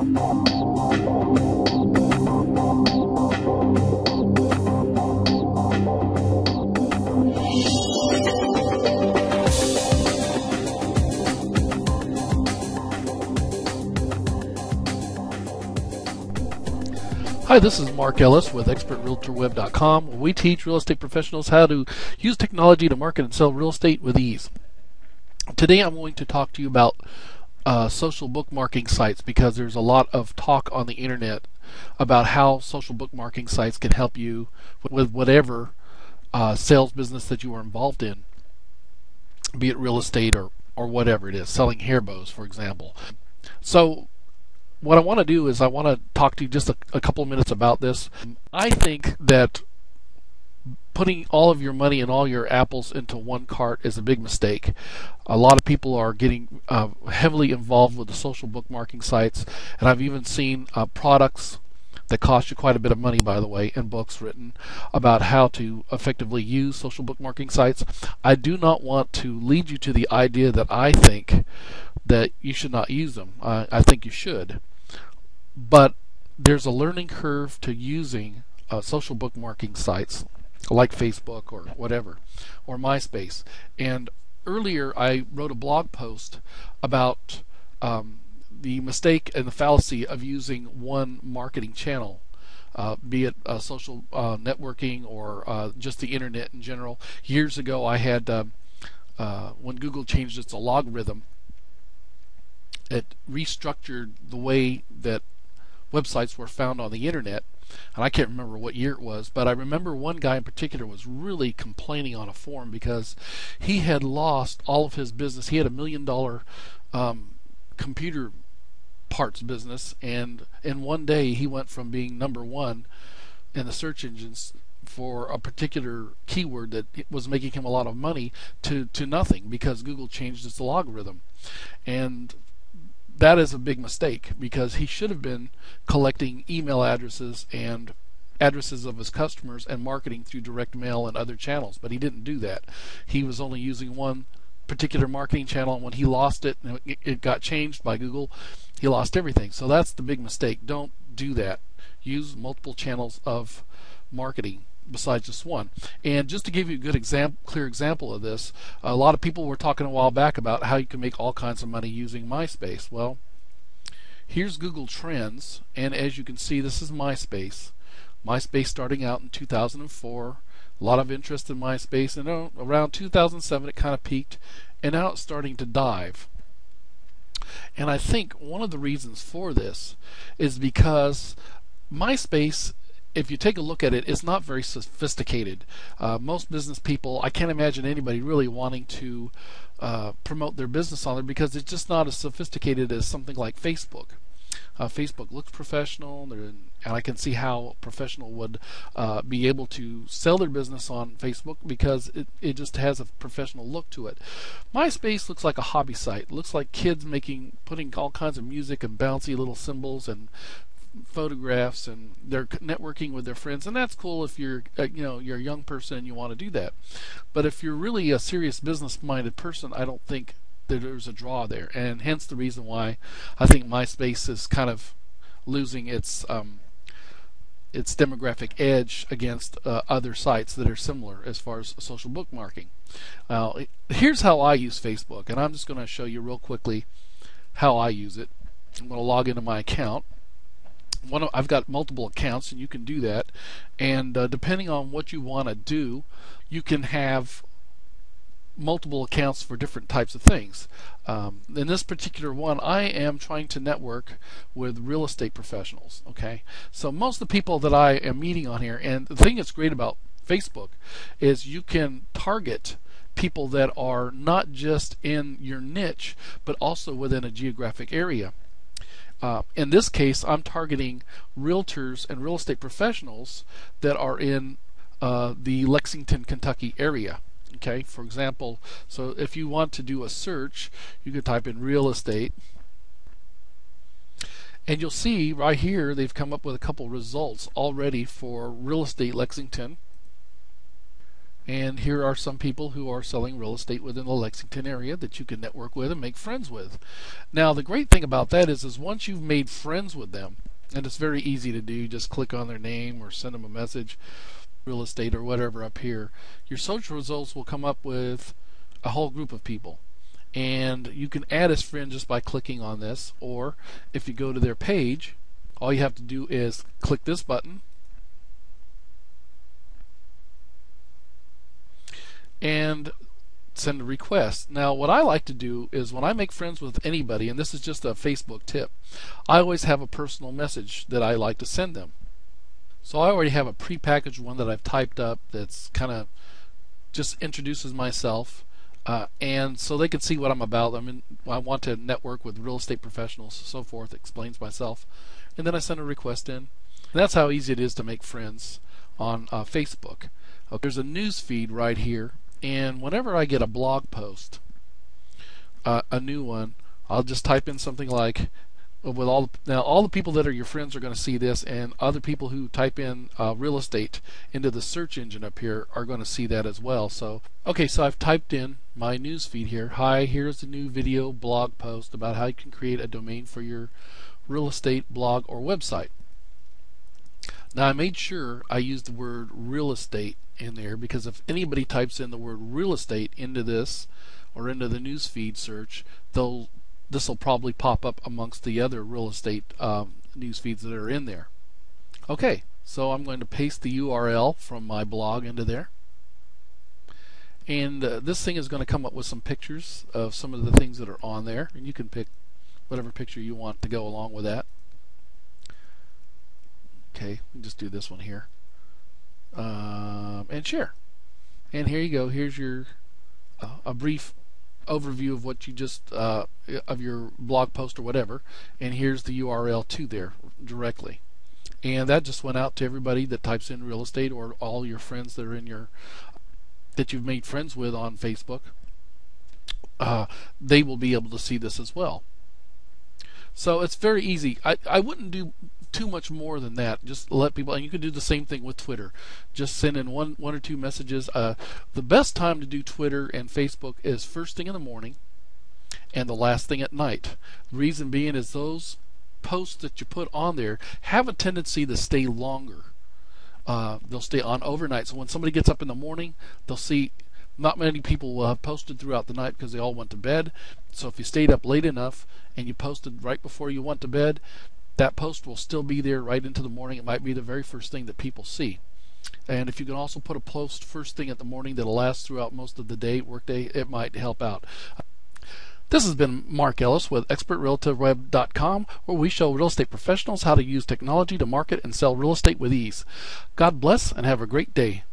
Hi, this is Mark Ellis with ExpertRealtorWeb.com, where we teach real estate professionals how to use technology to market and sell real estate with ease. Today I'm going to talk to you about social bookmarking sites, because there's a lot of talk on the internet about how social bookmarking sites can help you with whatever sales business that you are involved in, be it real estate or whatever it is, selling hair bows, for example. So what I want to do is I want to talk to you just a couple of minutes about this. I think that putting all of your money and all your apples into one cart is a big mistake. A lot of people are getting heavily involved with the social bookmarking sites, and I've even seen products that cost you quite a bit of money, by the way, and books written about how to effectively use social bookmarking sites. I do not want to lead you to the idea that I think that you should not use them. I think you should. But there's a learning curve to using social bookmarking sites like Facebook or whatever, or MySpace. And earlier I wrote a blog post about the mistake and the fallacy of using one marketing channel, be it social networking or just the internet in general. Years ago I had, when Google changed its algorithm, it restructured the way that websites were found on the internet, and I can't remember what year it was, but I remember one guy in particular was really complaining on a forum because he had lost all of his business. He had $1 million computer parts business, and in one day he went from being number one in the search engines for a particular keyword that was making him a lot of money to nothing, because Google changed its algorithm. And that is a big mistake, because he should have been collecting email addresses and addresses of his customers and marketing through direct mail and other channels, but he didn't do that. He was only using one particular marketing channel, and when he lost it and it got changed by Google, he lost everything. So that's the big mistake. Don't do that. Use multiple channels of marketing besides just one. And just to give you a good clear example of this, a lot of people were talking a while back about how you can make all kinds of money using MySpace. Well, here's Google Trends, and as you can see, this is MySpace. MySpace starting out in 2004, a lot of interest in MySpace, and around 2007 it kind of peaked, and now it's starting to dive. And I think one of the reasons for this is because MySpace, if you take a look at it, it's not very sophisticated. Most business people, I can't imagine anybody really wanting to promote their business on there, because it's just not as sophisticated as something like Facebook. Facebook looks professional, and I can see how a professional would be able to sell their business on Facebook, because it just has a professional look to it. MySpace looks like a hobby site. It looks like kids putting all kinds of music and bouncy little symbols and photographs, and they're networking with their friends, and that's cool if you're you're a young person and you want to do that. But if you're really a serious business-minded person, I don't think that there's a draw there, and hence the reason why I think MySpace is kind of losing its demographic edge against other sites that are similar as far as social bookmarking. Here's how I use Facebook, and I'm just going to show you real quickly how I use it. I'm going to log into my account. I've got multiple accounts, and you can do that, and depending on what you want to do, you can have multiple accounts for different types of things. In this particular one, I am trying to network with real estate professionals. Okay, so most of the people that I am meeting on here, and the thing that's great about Facebook is you can target people that are not just in your niche, but also within a geographic area. In this case, I'm targeting realtors and real estate professionals that are in the Lexington, Kentucky area. Okay, for example, so if you want to do a search, you can type in real estate, and you'll see right here they've come up with a couple results already for real estate Lexington. And here are some people who are selling real estate within the Lexington area that you can network with and make friends with. Now, the great thing about that is once you've made friends with them, and it's very easy to do, just click on their name or send them a message, real estate or whatever up here, your search results will come up with a whole group of people. And you can add as friend just by clicking on this, or if you go to their page, all you have to do is click this button and send a request. Now, what I like to do is when I make friends with anybody, and this is just a Facebook tip, I always have a personal message that I like to send them. So I already have a prepackaged one that I've typed up that's kind of just introduces myself, and so they can see what I'm about. I want to network with real estate professionals, so forth, explains myself, and then I send a request in. And that's how easy it is to make friends on Facebook. Okay, there's a news feed right here. And whenever I get a blog post, a new one, I'll just type in something like, with all the people that are your friends are going to see this, and other people who type in real estate into the search engine up here are going to see that as well. So, okay, so I've typed in my news feed here. Hi, here's a new video blog post about how you can create a domain for your real estate blog or website. Now, I made sure I used the word real estate in there, because if anybody types in the word real estate into this or into the news feed search, this will probably pop up amongst the other real estate news feeds that are in there. Okay, so I'm going to paste the URL from my blog into there, and this thing is going to come up with some pictures of some of the things that are on there, and you can pick whatever picture you want to go along with that. Okay, we can just do this one here. And share. And here you go. Here's your a brief overview of what you just of your blog post or whatever. And here's the URL to there directly. And that just went out to everybody that types in real estate, or all your friends that are in your that you've made friends with on Facebook. They will be able to see this as well. So it's very easy. I wouldn't do too much more than that. Just let people, and you can do the same thing with Twitter. Just send in one or two messages. The best time to do Twitter and Facebook is first thing in the morning and the last thing at night. The reason being is those posts that you put on there have a tendency to stay longer. They'll stay on overnight. So when somebody gets up in the morning, they'll see not many people will have posted throughout the night because they all went to bed. So if you stayed up late enough and you posted right before you went to bed, that post will still be there right into the morning. It might be the very first thing that people see. And if you can also put a post first thing at the morning that'll last throughout most of the day, workday, it might help out. This has been Mark Ellis with ExpertRealtorWeb.com, where we show real estate professionals how to use technology to market and sell real estate with ease. God bless and have a great day.